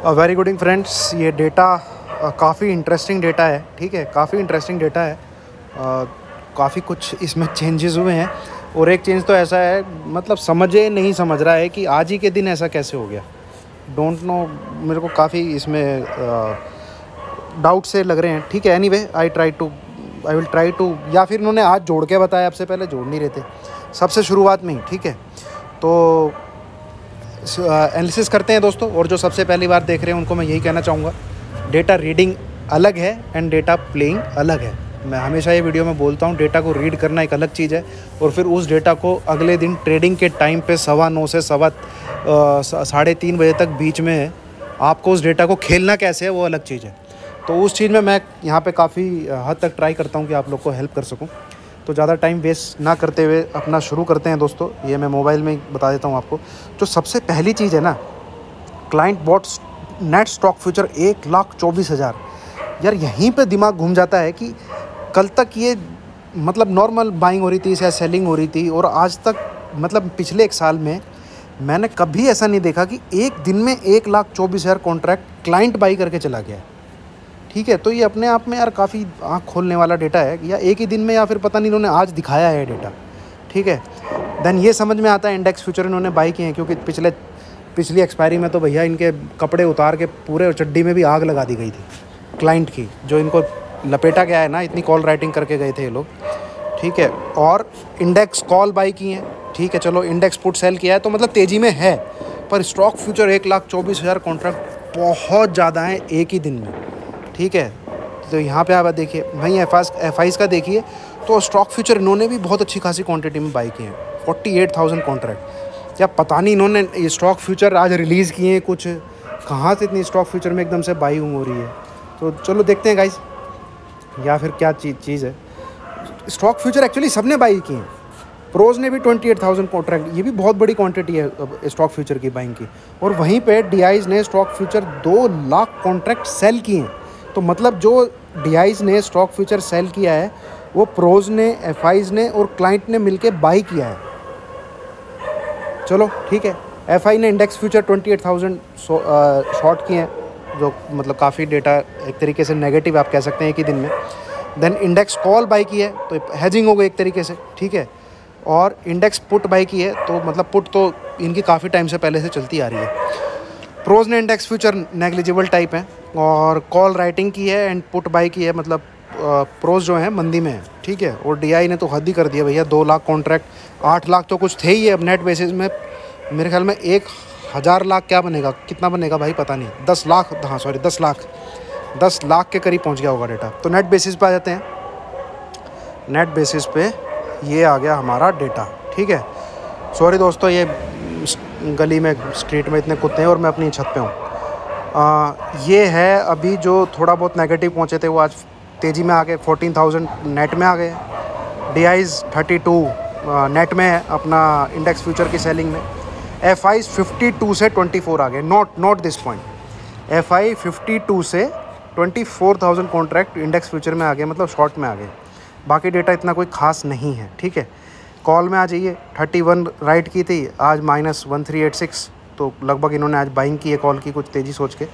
Very good friends, ये data काफ़ी interesting data है। ठीक है, काफ़ी इंटरेस्टिंग डेटा है। काफ़ी कुछ इसमें चेंजेस हुए हैं और एक चेंज तो ऐसा है, मतलब समझे नहीं समझ रहा है कि आज ही के दिन ऐसा कैसे हो गया। डोंट नो, मेरे को काफ़ी इसमें डाउट से लग रहे हैं। ठीक है, anyway I will try to, या फिर उन्होंने आज जोड़ के बताया, आपसे पहले जोड़ नहीं रहे थे सबसे शुरुआत में ही। ठीक है, तो एनालिसिस करते हैं दोस्तों। और जो सबसे पहली बार देख रहे हैं उनको मैं यही कहना चाहूँगा, डेटा रीडिंग अलग है एंड डेटा प्लेइंग अलग है। मैं हमेशा ये वीडियो में बोलता हूँ, डेटा को रीड करना एक अलग चीज़ है और फिर उस डेटा को अगले दिन ट्रेडिंग के टाइम पे 9:15 से 3:30 बजे तक बीच में आपको उस डेटा को खेलना कैसे है, वो अलग चीज़ है। तो उस चीज़ में मैं यहाँ पे काफ़ी हद तक ट्राई करता हूँ कि आप लोग को हेल्प कर सकूँ। तो ज़्यादा टाइम वेस्ट ना करते हुए अपना शुरू करते हैं दोस्तों। ये मैं मोबाइल में ही बता देता हूँ आपको। जो सबसे पहली चीज़ है ना, client bought net stock future 1,24,000। यार यहीं पे दिमाग घूम जाता है कि कल तक ये मतलब नॉर्मल बाइंग हो रही थी या सेलिंग हो रही थी, और आज तक मतलब पिछले एक साल में मैंने कभी ऐसा नहीं देखा कि एक दिन में 1,24,000 कॉन्ट्रैक्ट क्लाइंट बाई करके चला गया है। ठीक है, तो ये अपने आप में यार काफ़ी आँख खोलने वाला डेटा है, या एक ही दिन में या फिर पता नहीं इन्होंने आज दिखाया है डेटा। ठीक है, देन ये समझ में आता है इंडेक्स फ्यूचर इन्होंने बाई किए हैं, क्योंकि पिछली एक्सपायरी में तो भैया इनके कपड़े उतार के पूरे चड्डी में भी आग लगा दी गई थी क्लाइंट की, जो इनको लपेटा गया है ना, इतनी कॉल राइटिंग करके गए थे ये लोग। ठीक है, और इंडेक्स कॉल बाई की हैं। ठीक है, चलो इंडेक्स पुट सेल किया है तो मतलब तेज़ी में है, पर स्टॉक फ्यूचर 1,24,000 कॉन्ट्रैक्ट बहुत ज़्यादा है एक ही दिन में। ठीक है, तो यहाँ पे आप देखिए, वहीं एफ का देखिए तो स्टॉक फ्यूचर इन्होंने भी बहुत अच्छी खासी क्वांटिटी में बाई किए हैं, 48,000 कॉन्ट्रैक्ट। क्या पता नहीं इन्होंने ये स्टॉक फ्यूचर आज रिलीज़ किए हैं, कुछ कहाँ से इतनी स्टॉक फ्यूचर में एकदम से बाई हो रही है। तो चलो देखते हैं गाइस, या फिर क्या चीज़ है। स्टॉक फ्यूचर एक्चुअली सबने बाई किए हैं। प्रोज ने भी 28,000 कॉन्ट्रैक्ट, ये भी बहुत बड़ी क्वांटिटी है स्टॉक फ्यूचर की बाइंग की। और वहीं पे डीआईज ने stock future 2 lakh contract sell किए हैं। तो मतलब जो डीआईज ने स्टॉक फ्यूचर सेल किया है वो प्रोज ने, एफआईज ने और क्लाइंट ने मिलके बाई किया है। चलो ठीक है, एफआई ने इंडेक्स फ्यूचर 28,000 शॉर्ट किए हैं, जो मतलब काफ़ी डेटा एक तरीके से नेगेटिव आप कह सकते हैं एक ही दिन में। देन इंडेक्स कॉल बाई की है तो हेजिंग हो गई एक तरीके से। ठीक है, और इंडेक्स पुट बाई की है तो मतलब पुट तो इनकी काफ़ी टाइम से पहले से चलती आ रही है। प्रोज ने इंडेक्स फ्यूचर नेग्लिजिबल टाइप है और कॉल राइटिंग की है एंड पुट बाई की है, मतलब प्रोज जो है मंदी में है। ठीक है, और डीआई ने तो हद ही कर दिया भैया, 2 लाख कॉन्ट्रैक्ट, 8 लाख तो कुछ थे ही है अब नेट बेसिस में। मेरे ख्याल में 1,000 लाख क्या बनेगा, कितना बनेगा भाई पता नहीं, 10 लाख, हाँ सॉरी 10 लाख के करीब पहुंच गया होगा डेटा। तो नेट बेसिस पे आ जाते हैं। नेट बेसिस पे ये आ गया हमारा डेटा। ठीक है, सॉरी दोस्तों, ये गली में स्ट्रीट में इतने कुत्ते हैं और मैं अपनी छत पे हूँ। ये है अभी जो थोड़ा बहुत नेगेटिव पहुँचे थे वो आज तेज़ी में आ गए, 14,000 नेट में आ गए। डीआईज 32 नेट में है अपना इंडेक्स फ्यूचर की सेलिंग में। एफआई 52 से 24 आ गए। नोट दिस पॉइंट, एफआई 52 से 24,000 कॉन्ट्रैक्ट इंडेक्स फ्यूचर में आ गए, मतलब शॉर्ट में आ गए। बाकी डेटा इतना कोई ख़ास नहीं है। ठीक है, कॉल में आ जाइए, 31 राइट की थी, आज -1386, तो लगभग इन्होंने आज बाइंग की है कॉल की, कुछ तेज़ी सोच के।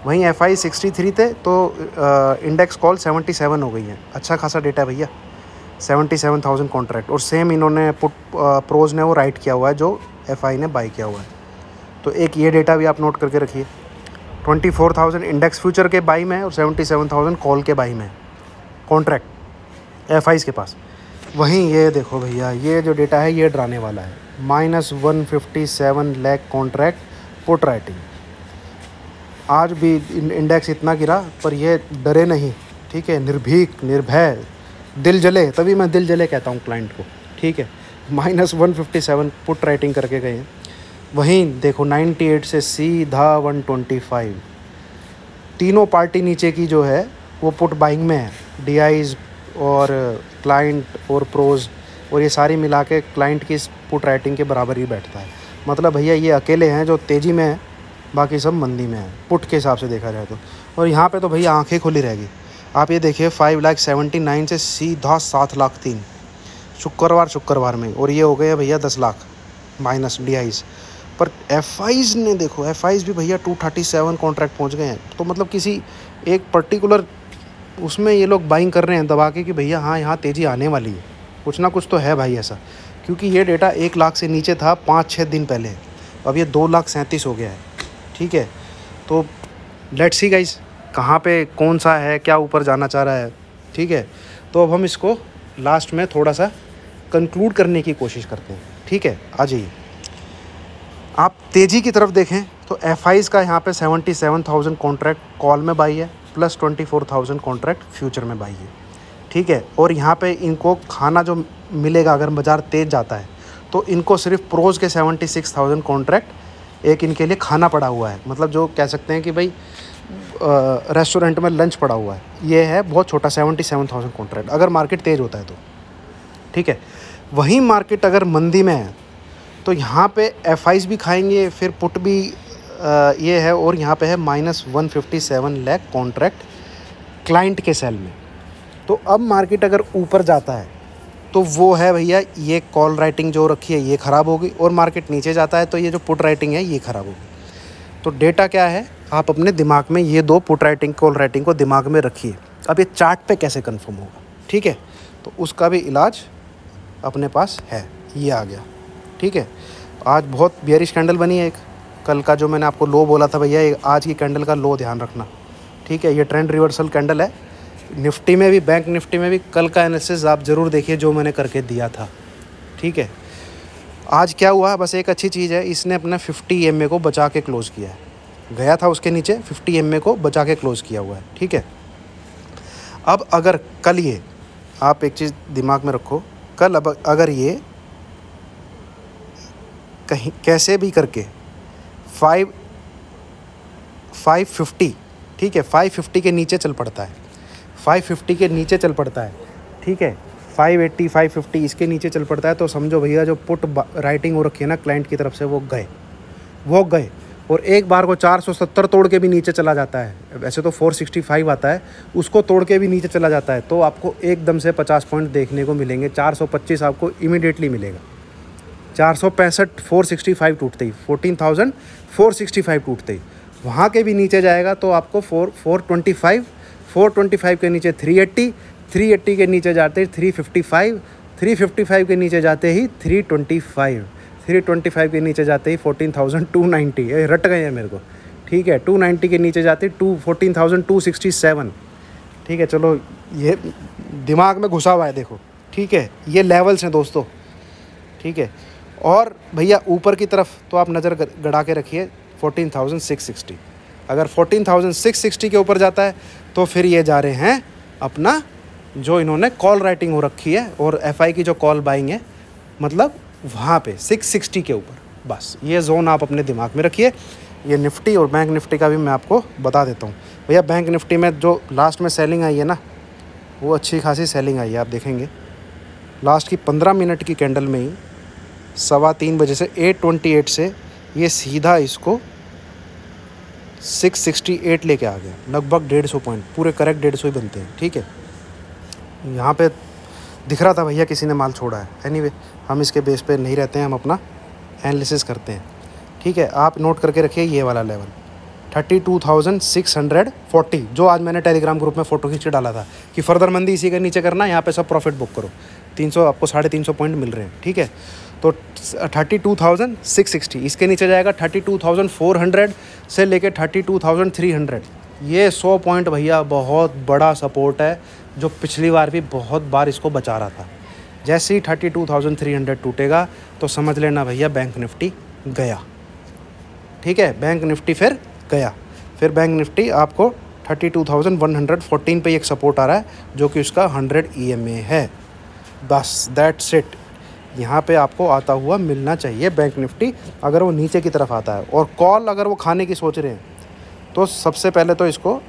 वहीं एफआई 63 थे तो इंडेक्स कॉल 77 हो गई है। अच्छा खासा डेटा है भैया, 77,000 कॉन्ट्रैक्ट। और सेम इन्होंने पुट प्रोज ने वो राइट किया हुआ है जो एफआई ने बाई किया हुआ है। तो एक ये डेटा भी आप नोट करके रखिए, 24,000 इंडेक्स फ्यूचर के बाई में है और 77,000 कॉल के बाई में है कॉन्ट्रैक्ट एफआईज के पास। वहीं ये देखो भैया, ये जो डेटा है ये डराने वाला है, -157 लाख कॉन्ट्रैक्ट पुट राइटिंग। आज भी इंडेक्स इतना गिरा पर ये डरे नहीं। ठीक है, निर्भीक, निर्भय, दिल जले, तभी मैं दिल जले कहता हूँ क्लाइंट को। ठीक है, -157 पुट राइटिंग करके गए हैं। वहीं देखो 98 से सीधा 125, तीनों पार्टी नीचे की जो है वो पुट बाइंग में है, डीआईज और क्लाइंट और प्रोज, और ये सारी मिला के क्लाइंट की पुट राइटिंग के बराबर ही बैठता है। मतलब भैया ये अकेले हैं जो तेज़ी में है, बाकी सब मंदी में है पुट के हिसाब से देखा जाए तो। और यहाँ पे तो भैया आंखें खुली रहेगी। आप ये देखिए 5,79,000 से सीधा 7,03,000 शुक्रवार में, और ये हो गए भैया 10 लाख माइनस डीआईज। पर एफआईज ने देखो, एफआईज भी भैया 237 कॉन्ट्रैक्ट पहुंच गए हैं। तो मतलब किसी एक पर्टिकुलर उसमें ये लोग बाइंग कर रहे हैं दबा के कि भैया हाँ यहाँ तेज़ी आने वाली है, कुछ ना कुछ तो है भाई ऐसा। क्योंकि ये डेटा 1 लाख से नीचे था 5-6 दिन पहले, अब ये 2,37,000 हो गया है। ठीक है, तो लेट्स सी गाइस कहाँ पे कौन सा है, क्या ऊपर जाना चाह रहा है। ठीक है, तो अब हम इसको लास्ट में थोड़ा सा कंक्लूड करने की कोशिश करते हैं। ठीक है, आ जाइए। आप तेज़ी की तरफ देखें तो एफआईज़ का यहाँ पे 77,000 कॉन्ट्रैक्ट कॉल में बाई है, प्लस 24,000 कॉन्ट्रैक्ट फ्यूचर में बाई है। ठीक है, और यहाँ पे इनको खाना जो मिलेगा अगर बाज़ार तेज़ जाता है तो इनको सिर्फ प्रोज के 76,000 कॉन्ट्रैक्ट एक इनके लिए खाना पड़ा हुआ है। मतलब जो कह सकते हैं कि भाई रेस्टोरेंट में लंच पड़ा हुआ है, ये है बहुत छोटा 77,000 कॉन्ट्रैक्ट अगर मार्केट तेज़ होता है तो। ठीक है, वहीं मार्केट अगर मंदी में है तो यहाँ पे एफआईज भी खाएंगे, फिर पुट भी ये है, और यहाँ पे है -157 लाख कॉन्ट्रैक्ट क्लाइंट के सेल में। तो अब मार्केट अगर ऊपर जाता है तो वो है भैया ये कॉल राइटिंग जो रखी है ये ख़राब होगी, और मार्केट नीचे जाता है तो ये जो पुट राइटिंग है ये ख़राब होगी। तो डेटा क्या है, आप अपने दिमाग में ये दो पुट राइटिंग कॉल राइटिंग को दिमाग में रखिए। अब ये चार्ट पे कैसे कंफर्म होगा, ठीक है, तो उसका भी इलाज अपने पास है, ये आ गया। ठीक है, आज बहुत बेयरिश कैंडल बनी है एक, कल का जो मैंने आपको लो बोला था भैया आज की कैंडल का लो ध्यान रखना। ठीक है, ये ट्रेंड रिवर्सल कैंडल है। निफ्टी में भी, बैंक निफ्टी में भी कल का एनालिसिस आप ज़रूर देखिए जो मैंने करके दिया था। ठीक है, आज क्या हुआ, बस एक अच्छी चीज़ है, इसने अपना 50 EMA को बचा के क्लोज़ किया है। गया था उसके नीचे, 50 EMA को बचा के क्लोज़ किया हुआ है। ठीक है, अब अगर कल ये, आप एक चीज़ दिमाग में रखो, कल अब अगर ये कहीं कैसे भी करके 550, ठीक है, 550 के नीचे चल पड़ता है, 550 के नीचे चल पड़ता है। ठीक है, 580 550 इसके नीचे चल पड़ता है, तो समझो भैया जो पुट राइटिंग हो रखी है ना क्लाइंट की तरफ से वो गए। और एक बार को 470 तोड़ के भी नीचे चला जाता है, वैसे तो 465 आता है, उसको तोड़ के भी नीचे चला जाता है, तो आपको एकदम से 50 पॉइंट देखने को मिलेंगे। 425 आपको इमीडिएटली मिलेगा। 465 465 टूटते ही, 14,465 टूटते ही वहाँ के भी नीचे जाएगा तो आपको 425 के नीचे 380 के नीचे जाते ही 355 के नीचे जाते ही 325 के नीचे जाते ही 14,290, ये रट गए हैं मेरे को। ठीक है, 290 के नीचे जाते 14,267। ठीक है, चलो ये दिमाग में घुसा हुआ है देखो। ठीक है, ये लेवल्स हैं दोस्तों। ठीक है, और भैया ऊपर की तरफ तो आप नज़र गड़ा के रखिए 14,660। अगर 14,660 के ऊपर जाता है तो फिर ये जा रहे हैं अपना जो इन्होंने कॉल राइटिंग हो रखी है और एफआई की जो कॉल बाइंग है, मतलब वहाँ पे 660 के ऊपर। बस ये जोन आप अपने दिमाग में रखिए। ये निफ्टी और बैंक निफ्टी का भी मैं आपको बता देता हूँ भैया। बैंक निफ्टी में जो लास्ट में सेलिंग आई है ना, वो अच्छी खासी सेलिंग आई है। आप देखेंगे लास्ट की 15 मिनट की कैंडल में ही 3:15 बजे से 828 से ये सीधा इसको 668 लेके आ गया, लगभग 150 पॉइंट, पूरे करेक्ट 150 ही बनते हैं। ठीक है, यहाँ पे दिख रहा था भैया किसी ने माल छोड़ा है। एनीवे हम इसके बेस पे नहीं रहते हैं, हम अपना एनालिसिस करते हैं। ठीक है, आप नोट करके रखिए ये वाला लेवल 32,640, जो आज मैंने टेलीग्राम ग्रुप में फ़ोटो खींच के डाला था कि फर्दर मंदी इसी के नीचे करना, यहाँ पे सब प्रॉफिट बुक करो। 300 आपको 350 पॉइंट मिल रहे हैं। ठीक है, तो 32,660 इसके नीचे जाएगा 32,400 से लेके 32,300। ये 100 पॉइंट भैया बहुत बड़ा सपोर्ट है, जो पिछली बार भी बहुत बार इसको बचा रहा था। जैसे ही 32,300 टूटेगा तो समझ लेना भैया बैंक निफ्टी गया। ठीक है, बैंक निफ्टी फिर गया। फिर बैंक निफ्टी आपको 32,114 पे एक सपोर्ट आ रहा है जो कि उसका 100 EMA है। बस दैट्स इट। यहाँ पे आपको आता हुआ मिलना चाहिए बैंक निफ्टी, अगर वो नीचे की तरफ आता है। और कॉल अगर वो खाने की सोच रहे हैं तो सबसे पहले तो इसको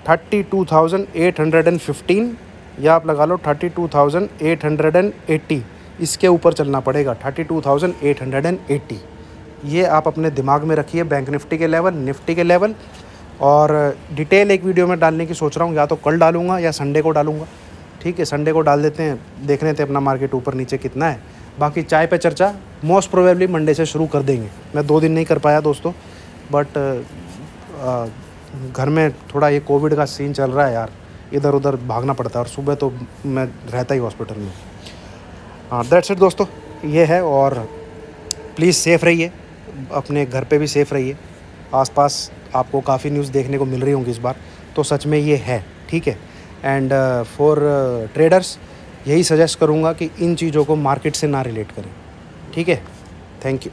32,815 या आप लगा लो 32,880, इसके ऊपर चलना पड़ेगा। 32,880 ये आप अपने दिमाग में रखिए। बैंक निफ्टी के लेवल, निफ्टी के लेवल। और डिटेल एक वीडियो में डालने की सोच रहा हूँ, या तो कल डालूँगा या संडे को डालूँगा। ठीक है, संडे को डाल देते हैं, देख लेते हैं अपना मार्केट ऊपर नीचे कितना है। बाकी चाय पे चर्चा मोस्ट प्रोबेबली मंडे से शुरू कर देंगे। मैं 2 दिन नहीं कर पाया दोस्तों, बट घर में थोड़ा ये कोविड का सीन चल रहा है यार, इधर उधर भागना पड़ता है और सुबह तो मैं रहता ही हॉस्पिटल में। हाँ, दैट्स इट दोस्तों, ये है। और प्लीज़ सेफ़ रहिए, अपने घर पे भी सेफ़ रहिए। आसपास आपको काफ़ी न्यूज़ देखने को मिल रही होंगी इस बार, तो सच में ये है, ठीक है। एंड फॉर ट्रेडर्स यही सजेस्ट करूँगा कि इन चीज़ों को मार्केट से ना रिलेट करें, ठीक है। Thank you.